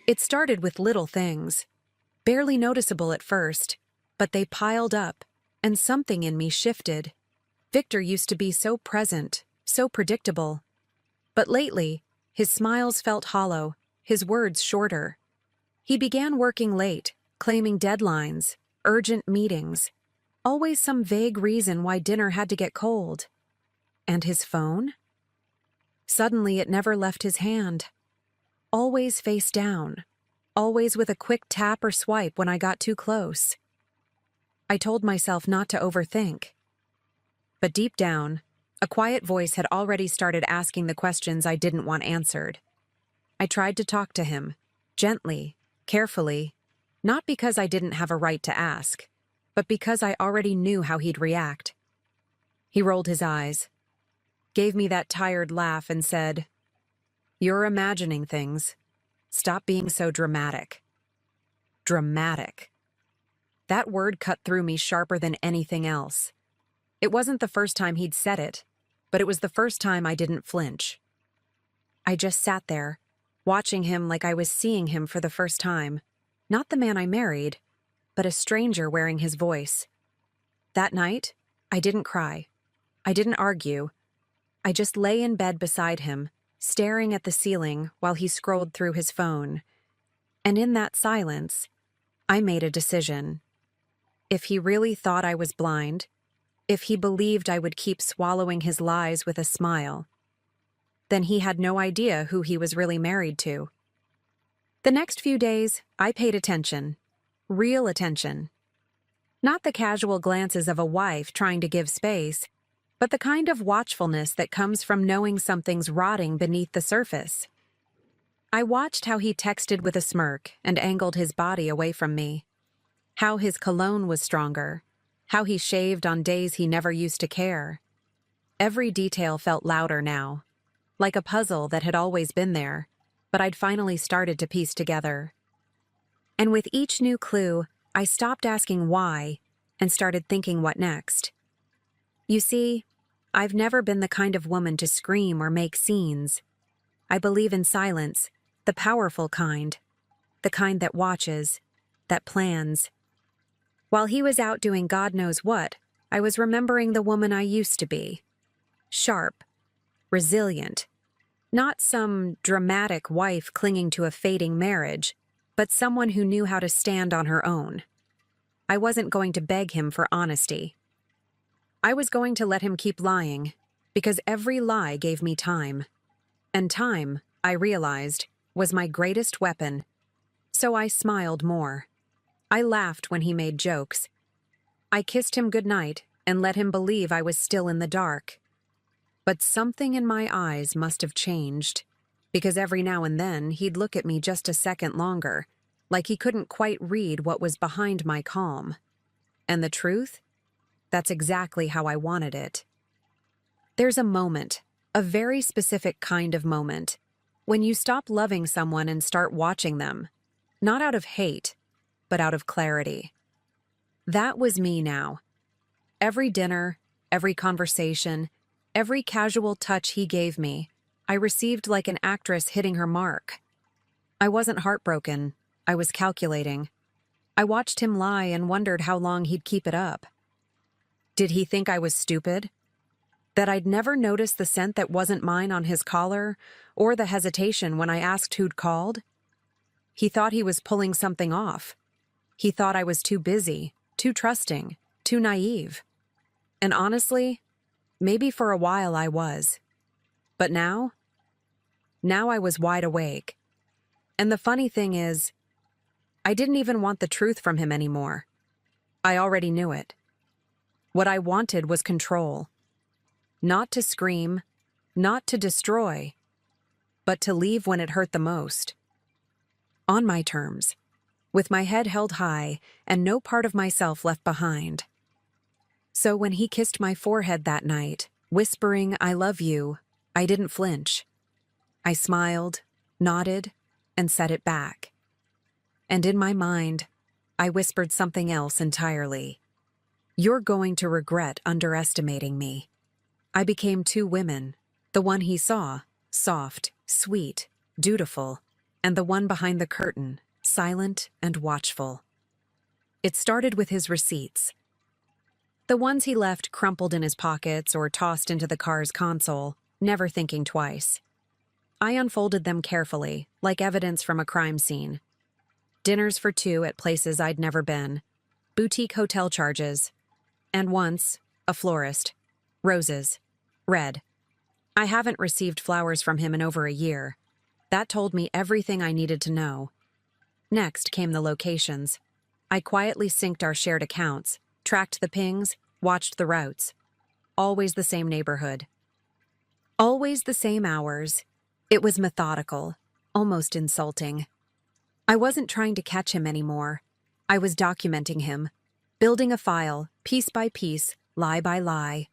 It started with little things, barely noticeable at first, but they piled up, and something in me shifted. Victor used to be so present, so predictable. But lately, his smiles felt hollow, his words shorter. He began working late, claiming deadlines, urgent meetings, always some vague reason why dinner had to get cold. And his phone? Suddenly it never left his hand. Always face down, always with a quick tap or swipe when I got too close. I told myself not to overthink. But deep down, a quiet voice had already started asking the questions I didn't want answered. I tried to talk to him, gently, carefully, not because I didn't have a right to ask, but because I already knew how he'd react. He rolled his eyes, gave me that tired laugh and said, "You're imagining things. Stop being so dramatic." Dramatic. That word cut through me sharper than anything else. It wasn't the first time he'd said it, but it was the first time I didn't flinch. I just sat there, watching him like I was seeing him for the first time. Not the man I married, but a stranger wearing his voice. That night, I didn't cry. I didn't argue. I just lay in bed beside him, staring at the ceiling while he scrolled through his phone. And in that silence, I made a decision. If he really thought I was blind, if he believed I would keep swallowing his lies with a smile, then he had no idea who he was really married to. The next few days, I paid attention. Real attention. Not the casual glances of a wife trying to give space, but the kind of watchfulness that comes from knowing something's rotting beneath the surface. I watched how he texted with a smirk and angled his body away from me. How his cologne was stronger. How he shaved on days he never used to care. Every detail felt louder now, like a puzzle that had always been there, but I'd finally started to piece together. And with each new clue, I stopped asking why and started thinking what next. You see, I've never been the kind of woman to scream or make scenes. I believe in silence, the powerful kind, the kind that watches, that plans. While he was out doing God knows what, I was remembering the woman I used to be. Sharp, resilient, not some dramatic wife clinging to a fading marriage, but someone who knew how to stand on her own. I wasn't going to beg him for honesty. I was going to let him keep lying, because every lie gave me time. And time, I realized, was my greatest weapon. So I smiled more. I laughed when he made jokes. I kissed him goodnight and let him believe I was still in the dark. But something in my eyes must have changed, because every now and then he'd look at me just a second longer, like he couldn't quite read what was behind my calm. And the truth? That's exactly how I wanted it. There's a moment, a very specific kind of moment, when you stop loving someone and start watching them, not out of hate, but out of clarity. That was me now. Every dinner, every conversation, every casual touch he gave me, I received like an actress hitting her mark. I wasn't heartbroken. I was calculating. I watched him lie and wondered how long he'd keep it up. Did he think I was stupid? That I'd never noticed the scent that wasn't mine on his collar, or the hesitation when I asked who'd called? He thought he was pulling something off. He thought I was too busy, too trusting, too naive. And honestly, maybe for a while I was. But now I was wide awake. And the funny thing is, I didn't even want the truth from him anymore. I already knew it. What I wanted was control. Not to scream, not to destroy, but to leave when it hurt the most. On my terms, with my head held high and no part of myself left behind. So when he kissed my forehead that night, whispering, "I love you," I didn't flinch. I smiled, nodded, and set it back. And in my mind, I whispered something else entirely. "You're going to regret underestimating me." I became two women, the one he saw, soft, sweet, dutiful, and the one behind the curtain, silent and watchful. It started with his receipts. The ones he left crumpled in his pockets or tossed into the car's console, never thinking twice. I unfolded them carefully, like evidence from a crime scene. Dinners for two at places I'd never been, boutique hotel charges, and once, a florist. Roses. Red. I haven't received flowers from him in over a year. That told me everything I needed to know. Next came the locations. I quietly synced our shared accounts, tracked the pings, watched the routes. Always the same neighborhood. Always the same hours. It was methodical, almost insulting. I wasn't trying to catch him anymore. I was documenting him, building a file, piece by piece, lie by lie.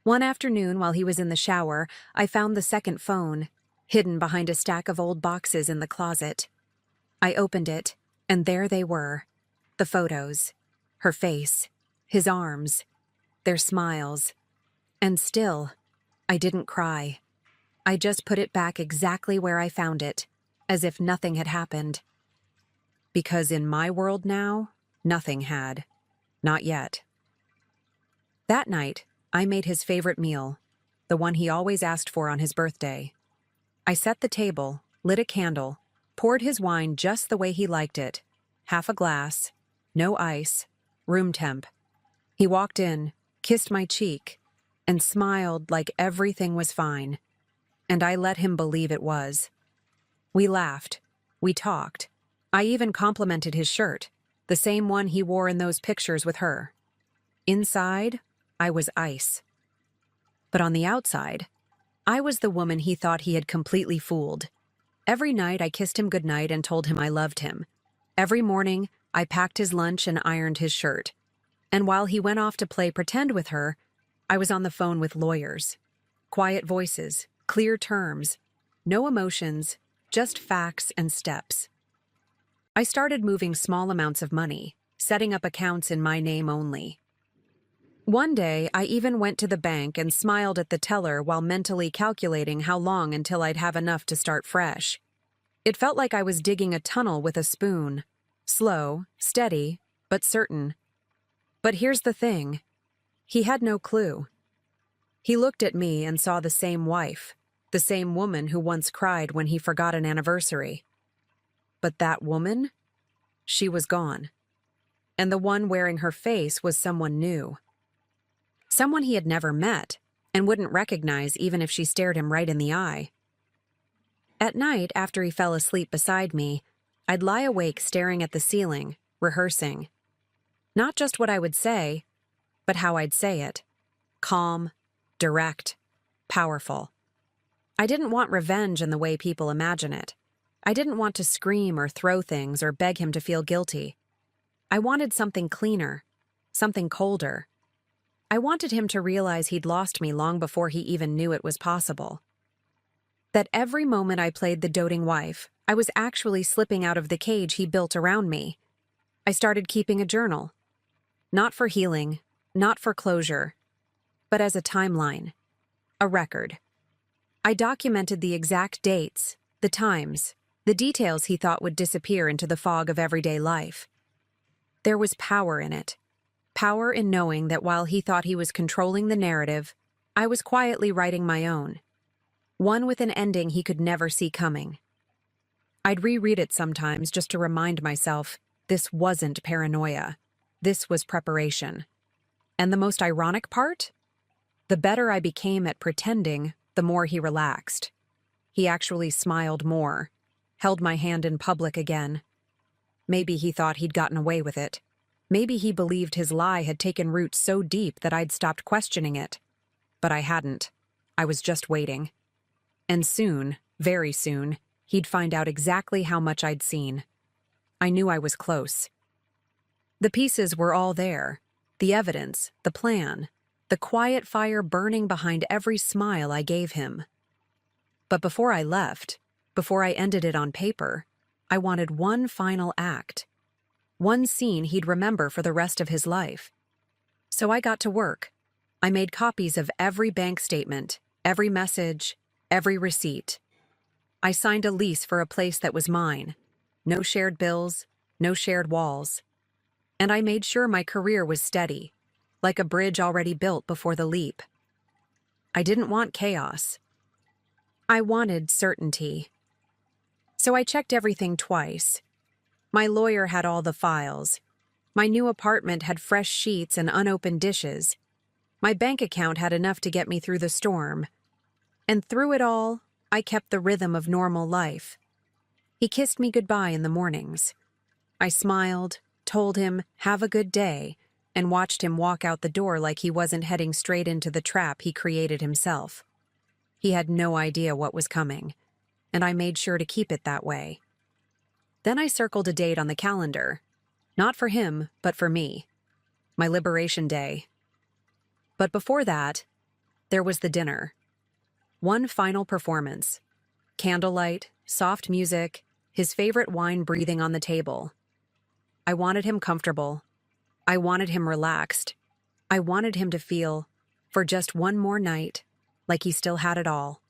One afternoon, while he was in the shower, I found the second phone, hidden behind a stack of old boxes in the closet. I opened it, and there they were. The photos. Her face. His arms. Their smiles. And still, I didn't cry. I just put it back exactly where I found it, as if nothing had happened. Because in my world now, nothing had. Not yet. That night, I made his favorite meal, the one he always asked for on his birthday. I set the table, lit a candle, poured his wine just the way he liked it, half a glass, no ice, room temp. He walked in, kissed my cheek, and smiled like everything was fine. And I let him believe it was. We laughed. We talked. I even complimented his shirt, the same one he wore in those pictures with her. Inside, I was ice. But on the outside, I was the woman he thought he had completely fooled. Every night I kissed him goodnight and told him I loved him. Every morning, I packed his lunch and ironed his shirt. And while he went off to play pretend with her, I was on the phone with lawyers. Quiet voices, clear terms, no emotions, just facts and steps. I started moving small amounts of money, setting up accounts in my name only. One day, I even went to the bank and smiled at the teller while mentally calculating how long until I'd have enough to start fresh. It felt like I was digging a tunnel with a spoon. Slow, steady, but certain. But here's the thing. He had no clue. He looked at me and saw the same wife, the same woman who once cried when he forgot an anniversary. But that woman? She was gone. And the one wearing her face was someone new. Someone he had never met and wouldn't recognize even if she stared him right in the eye. At night, after he fell asleep beside me, I'd lie awake staring at the ceiling, rehearsing. Not just what I would say, but how I'd say it. Calm, direct, powerful. I didn't want revenge in the way people imagine it. I didn't want to scream or throw things or beg him to feel guilty. I wanted something cleaner, something colder. I wanted him to realize he'd lost me long before he even knew it was possible. That every moment I played the doting wife, I was actually slipping out of the cage he built around me. I started keeping a journal. Not for healing, not for closure, but as a timeline, a record. I documented the exact dates, the times, the details he thought would disappear into the fog of everyday life. There was power in it. Power in knowing that while he thought he was controlling the narrative, I was quietly writing my own. One with an ending he could never see coming. I'd reread it sometimes just to remind myself this wasn't paranoia. This was preparation. And the most ironic part? The better I became at pretending, the more he relaxed. He actually smiled more, held my hand in public again. Maybe he thought he'd gotten away with it. Maybe he believed his lie had taken root so deep that I'd stopped questioning it. But I hadn't. I was just waiting. And soon, very soon, he'd find out exactly how much I'd seen. I knew I was close. The pieces were all there. The evidence, the plan, the quiet fire burning behind every smile I gave him. But before I left, before I ended it on paper, I wanted one final act. One scene he'd remember for the rest of his life. So I got to work. I made copies of every bank statement, every message, every receipt. I signed a lease for a place that was mine. No shared bills, no shared walls. And I made sure my career was steady, like a bridge already built before the leap. I didn't want chaos. I wanted certainty. So I checked everything twice. My lawyer had all the files. My new apartment had fresh sheets and unopened dishes. My bank account had enough to get me through the storm. And through it all, I kept the rhythm of normal life. He kissed me goodbye in the mornings. I smiled, told him, "Have a good day," and watched him walk out the door like he wasn't heading straight into the trap he created himself. He had no idea what was coming, and I made sure to keep it that way. Then I circled a date on the calendar. Not for him, but for me. My liberation day. But before that, there was the dinner. One final performance. Candlelight, soft music, his favorite wine breathing on the table. I wanted him comfortable. I wanted him relaxed. I wanted him to feel, for just one more night, like he still had it all.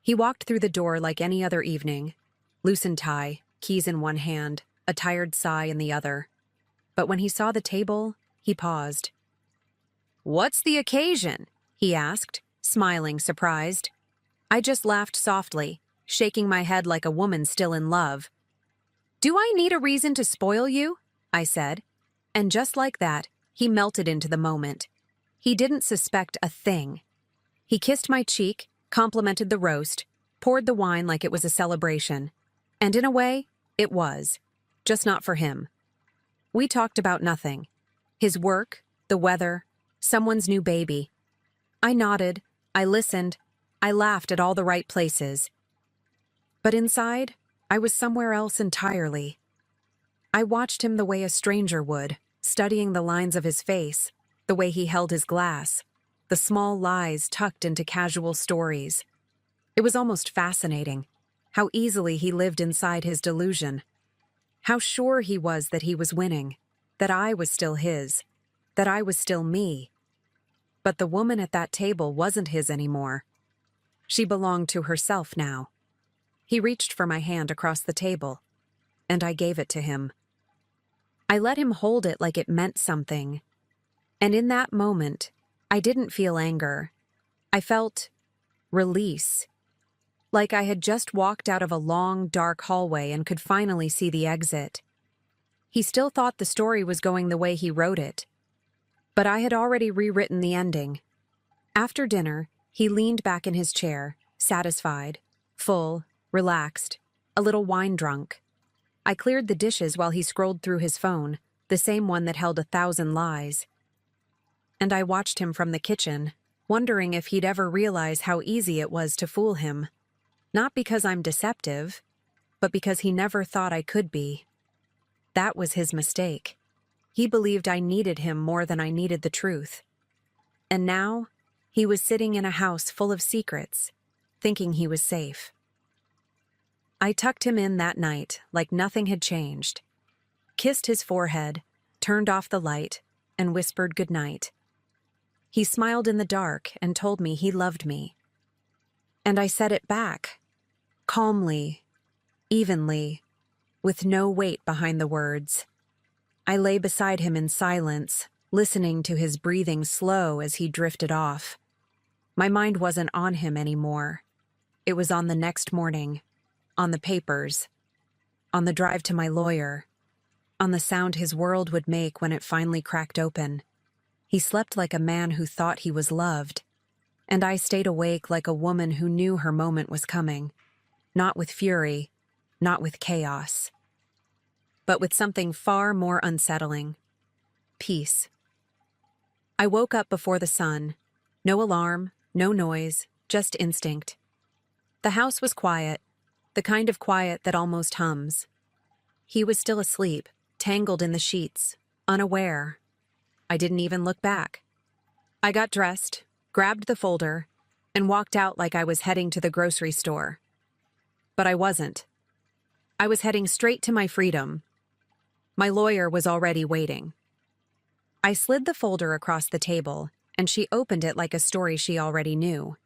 He walked through the door like any other evening, loosened tie, keys in one hand, a tired sigh in the other. But when he saw the table, he paused. "What's the occasion?" he asked, smiling, surprised. I just laughed softly, shaking my head like a woman still in love. "Do I need a reason to spoil you?" I said. And just like that, he melted into the moment. He didn't suspect a thing. He kissed my cheek, complimented the roast, poured the wine like it was a celebration. And in a way, it was. Just not for him. We talked about nothing. His work, the weather, someone's new baby. I nodded, I listened, I laughed at all the right places. But inside, I was somewhere else entirely. I watched him the way a stranger would, studying the lines of his face, the way he held his glass, the small lies tucked into casual stories. It was almost fascinating, how easily he lived inside his delusion. How sure he was that he was winning, that I was still his, that I was still me. But the woman at that table wasn't his anymore. She belonged to herself now. He reached for my hand across the table, and I gave it to him. I let him hold it like it meant something. And in that moment, I didn't feel anger. I felt release. Like I had just walked out of a long, dark hallway and could finally see the exit. He still thought the story was going the way he wrote it. But I had already rewritten the ending. After dinner, he leaned back in his chair, satisfied, full, relaxed, a little wine drunk. I cleared the dishes while he scrolled through his phone, the same one that held 1,000 lies. And I watched him from the kitchen, wondering if he'd ever realize how easy it was to fool him. Not because I'm deceptive, but because he never thought I could be. That was his mistake. He believed I needed him more than I needed the truth. And now, he was sitting in a house full of secrets, thinking he was safe. I tucked him in that night like nothing had changed, kissed his forehead, turned off the light, and whispered goodnight. He smiled in the dark and told me he loved me. And I said it back, calmly, evenly, with no weight behind the words. I lay beside him in silence, listening to his breathing slow as he drifted off. My mind wasn't on him anymore. It was on the next morning, on the papers, on the drive to my lawyer, on the sound his world would make when it finally cracked open. He slept like a man who thought he was loved, and I stayed awake like a woman who knew her moment was coming, not with fury, not with chaos, but with something far more unsettling: peace. I woke up before the sun. No alarm, no noise, just instinct. The house was quiet, the kind of quiet that almost hums. He was still asleep, tangled in the sheets, unaware. I didn't even look back. I got dressed, grabbed the folder, and walked out like I was heading to the grocery store. But I wasn't. I was heading straight to my freedom. My lawyer was already waiting. I slid the folder across the table, and she opened it like a story she already knew.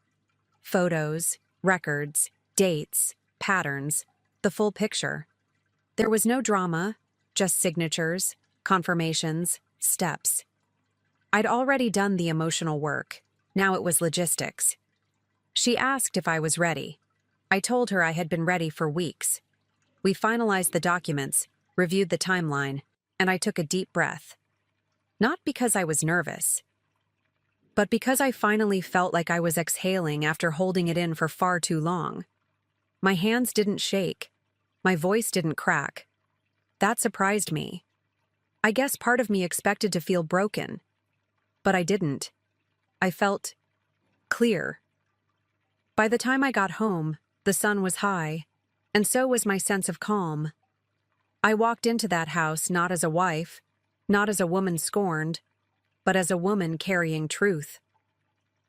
Photos, records, dates, patterns, the full picture. There was no drama, just signatures, confirmations, steps. I'd already done the emotional work. Now it was logistics. She asked if I was ready. I told her I had been ready for weeks. We finalized the documents, reviewed the timeline, and I took a deep breath. Not because I was nervous, but because I finally felt like I was exhaling after holding it in for far too long. My hands didn't shake. My voice didn't crack. That surprised me. I guess part of me expected to feel broken, but I didn't. I felt clear. By the time I got home, the sun was high, and so was my sense of calm. I walked into that house not as a wife, not as a woman scorned, but as a woman carrying truth.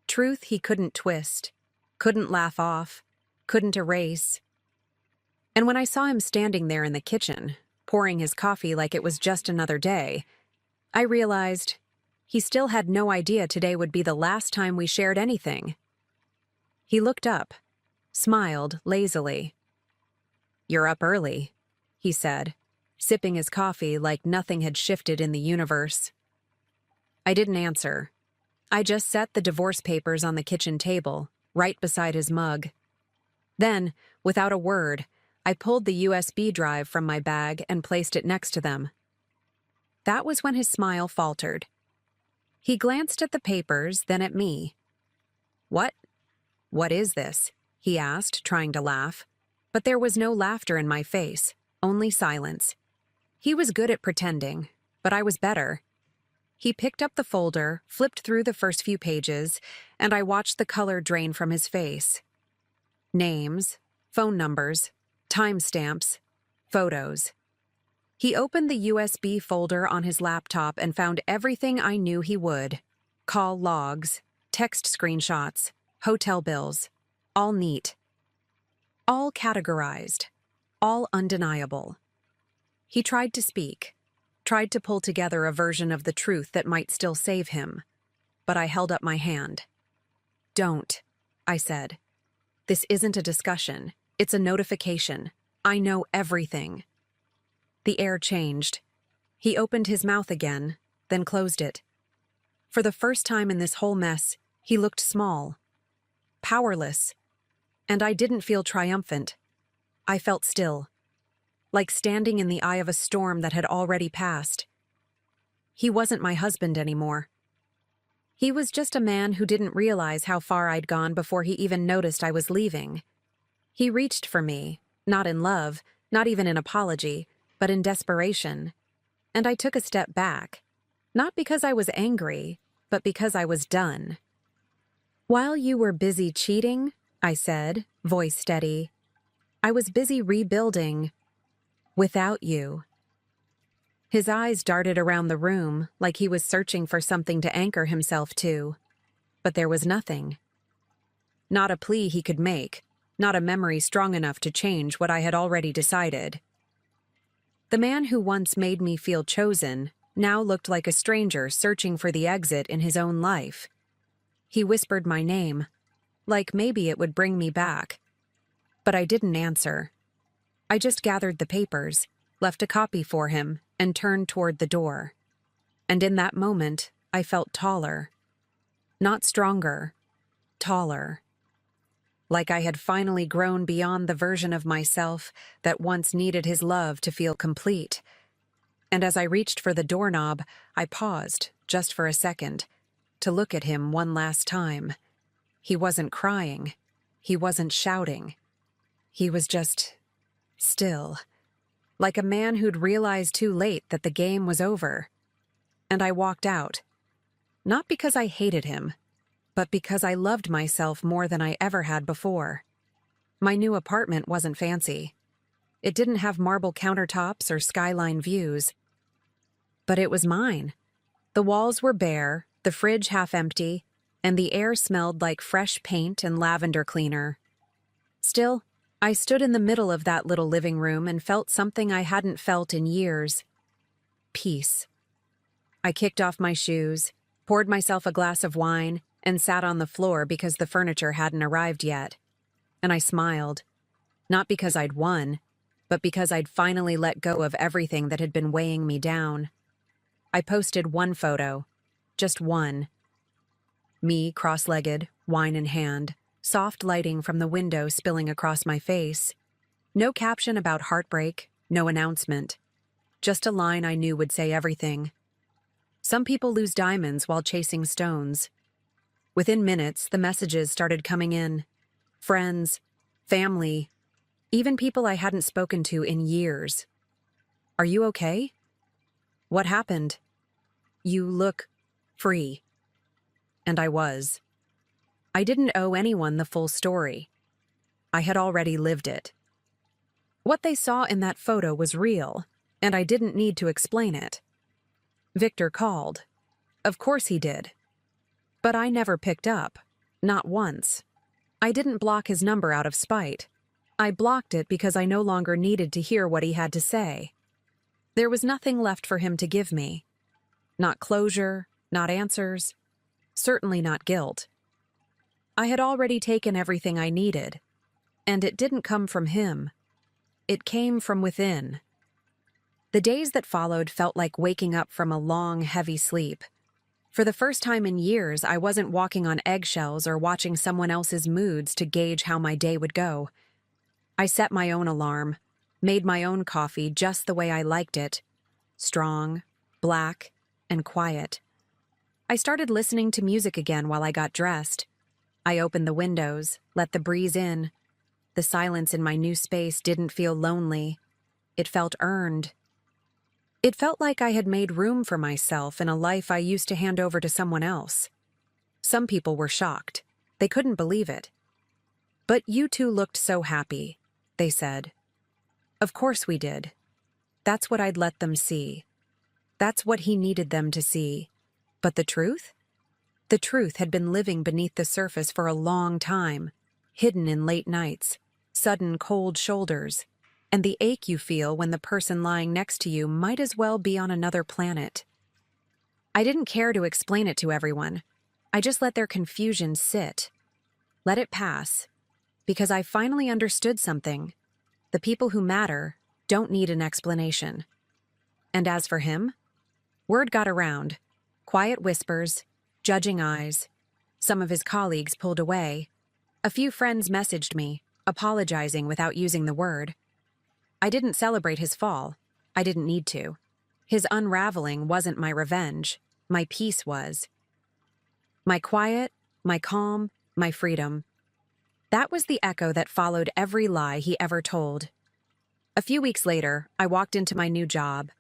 Truth he couldn't twist, couldn't laugh off, couldn't erase. And when I saw him standing there in the kitchen, pouring his coffee like it was just another day, I realized he still had no idea today would be the last time we shared anything. He looked up, smiled lazily. "You're up early," he said, sipping his coffee like nothing had shifted in the universe. I didn't answer. I just set the divorce papers on the kitchen table, right beside his mug. Then, without a word, I pulled the USB drive from my bag and placed it next to them. That was when his smile faltered. He glanced at the papers, then at me. What is this?" he asked, trying to laugh. But there was no laughter in my face, only silence. He was good at pretending, but I was better. He picked up the folder, flipped through the first few pages, and I watched the color drain from his face. Names, phone numbers, timestamps, photos. He opened the USB folder on his laptop and found everything I knew he would. Call logs, text screenshots, hotel bills, all neat. All categorized, all undeniable. He tried to speak, tried to pull together a version of the truth that might still save him, but I held up my hand. "Don't," I said. "This isn't a discussion, it's a notification. I know everything." The air changed. He opened his mouth again, then closed it. For the first time in this whole mess, he looked small, powerless, and I didn't feel triumphant. I felt still, like standing in the eye of a storm that had already passed. He wasn't my husband anymore. He was just a man who didn't realize how far I'd gone before he even noticed I was leaving. He reached for me, not in love, not even in apology, but in desperation. And I took a step back, not because I was angry, but because I was done. "While you were busy cheating," I said, voice steady, "I was busy rebuilding without you." His eyes darted around the room like he was searching for something to anchor himself to, but there was nothing. Not a plea he could make, not a memory strong enough to change what I had already decided. The man who once made me feel chosen now looked like a stranger searching for the exit in his own life. He whispered my name, like maybe it would bring me back. But I didn't answer. I just gathered the papers, left a copy for him, and turned toward the door. And in that moment, I felt taller. Not stronger, taller. Like I had finally grown beyond the version of myself that once needed his love to feel complete. And as I reached for the doorknob, I paused, just for a second, to look at him one last time. He wasn't crying. He wasn't shouting. He was just still, like a man who'd realized too late that the game was over. And I walked out, not because I hated him, but because I loved myself more than I ever had before. My new apartment wasn't fancy. It didn't have marble countertops or skyline views. But it was mine. The walls were bare, the fridge half empty, and the air smelled like fresh paint and lavender cleaner. Still, I stood in the middle of that little living room and felt something I hadn't felt in years. Peace. I kicked off my shoes, poured myself a glass of wine, and sat on the floor because the furniture hadn't arrived yet. And I smiled. Not because I'd won, but because I'd finally let go of everything that had been weighing me down. I posted one photo, just one. Me, cross-legged, wine in hand, soft lighting from the window spilling across my face. No caption about heartbreak, no announcement. Just a line I knew would say everything. Some people lose diamonds while chasing stones. Within minutes, the messages started coming in. Friends, family, even people I hadn't spoken to in years. Are you okay? What happened? You look free. And I was. I didn't owe anyone the full story. I had already lived it. What they saw in that photo was real, and I didn't need to explain it. Victor called. Of course he did. But I never picked up, not once. I didn't block his number out of spite. I blocked it because I no longer needed to hear what he had to say. There was nothing left for him to give me. Not closure, not answers, certainly not guilt. I had already taken everything I needed, and it didn't come from him. It came from within. The days that followed felt like waking up from a long, heavy sleep. For the first time in years, I wasn't walking on eggshells or watching someone else's moods to gauge how my day would go. I set my own alarm, made my own coffee just the way I liked it, strong, black, and quiet. I started listening to music again while I got dressed. I opened the windows, let the breeze in. The silence in my new space didn't feel lonely. It felt earned. It felt like I had made room for myself in a life I used to hand over to someone else. Some people were shocked. They couldn't believe it. But you two looked so happy, they said. Of course we did. That's what I'd let them see. That's what he needed them to see. But the truth? The truth had been living beneath the surface for a long time, hidden in late nights, sudden cold shoulders, and the ache you feel when the person lying next to you might as well be on another planet. I didn't care to explain it to everyone. I just let their confusion sit. Let it pass. Because I finally understood something. The people who matter don't need an explanation. And as for him, word got around. Quiet whispers, judging eyes. Some of his colleagues pulled away. A few friends messaged me, apologizing without using the word. I didn't celebrate his fall. I didn't need to. His unraveling wasn't my revenge. My peace was. My quiet, my calm, my freedom. That was the echo that followed every lie he ever told. A few weeks later, I walked into my new job.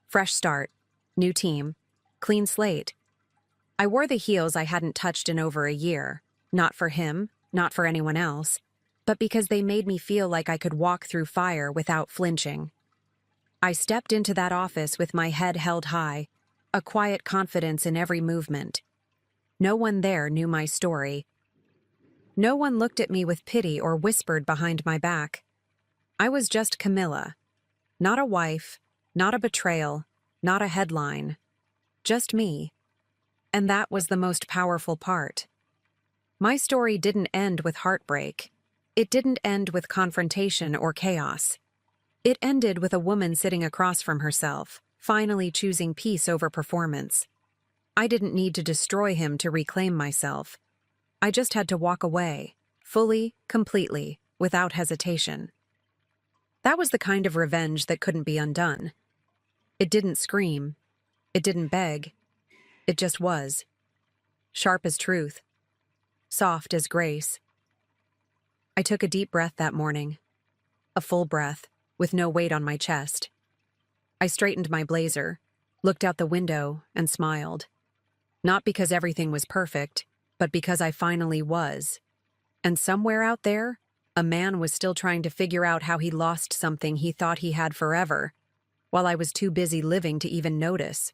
Fresh start, new team, clean slate. I wore the heels I hadn't touched in over a year, not for him, not for anyone else, but because they made me feel like I could walk through fire without flinching. I stepped into that office with my head held high, a quiet confidence in every movement. No one there knew my story. No one looked at me with pity or whispered behind my back. I was just Camila. Not a wife, not a betrayal, not a headline. Just me. And that was the most powerful part. My story didn't end with heartbreak. It didn't end with confrontation or chaos. It ended with a woman sitting across from herself, finally choosing peace over performance. I didn't need to destroy him to reclaim myself. I just had to walk away, fully, completely, without hesitation. That was the kind of revenge that couldn't be undone. It didn't scream. It didn't beg. It just was. Sharp as truth. Soft as grace. I took a deep breath that morning. A full breath, with no weight on my chest. I straightened my blazer, looked out the window, and smiled. Not because everything was perfect, but because I finally was. And somewhere out there, a man was still trying to figure out how he lost something he thought he had forever, while I was too busy living to even notice.